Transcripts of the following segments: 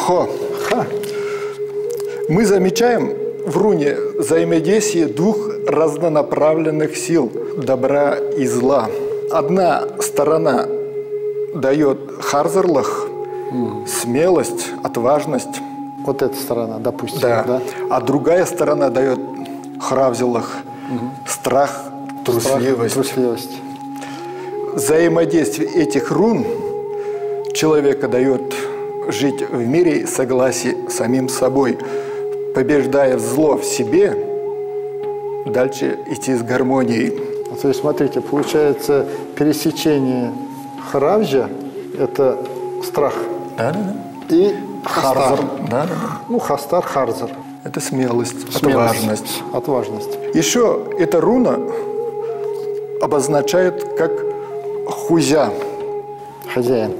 Хо. Мы замечаем в руне взаимодействие двух разнонаправленных сил – добра и зла. Одна сторона дает харзерлах, смелость, отважность. Вот эта сторона, допустим. Да. Да? А другая сторона дает хравзелах, страх, трусливость. Трусливость. Взаимодействие этих рун человека дает жить в мире в согласии с самим собой, побеждая зло в себе, дальше идти с гармонией. То есть, смотрите, получается, пересечение хравжа – это страх. Да. И хастар. Да. Ну, хастар, харзар. Это смелость, отважность. Отважность. Еще эта руна обозначает как хузя. Хозяин.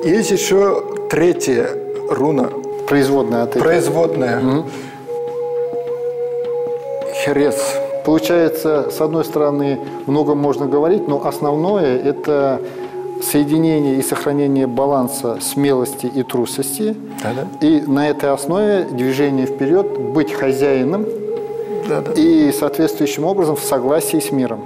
Есть еще третья руна. Производная от этой. Производная. Херес. Получается, с одной стороны, много можно говорить, но основное – это соединение и сохранение баланса смелости и трусости. Да. И на этой основе движение вперед, быть хозяином Да. и соответствующим образом в согласии с миром.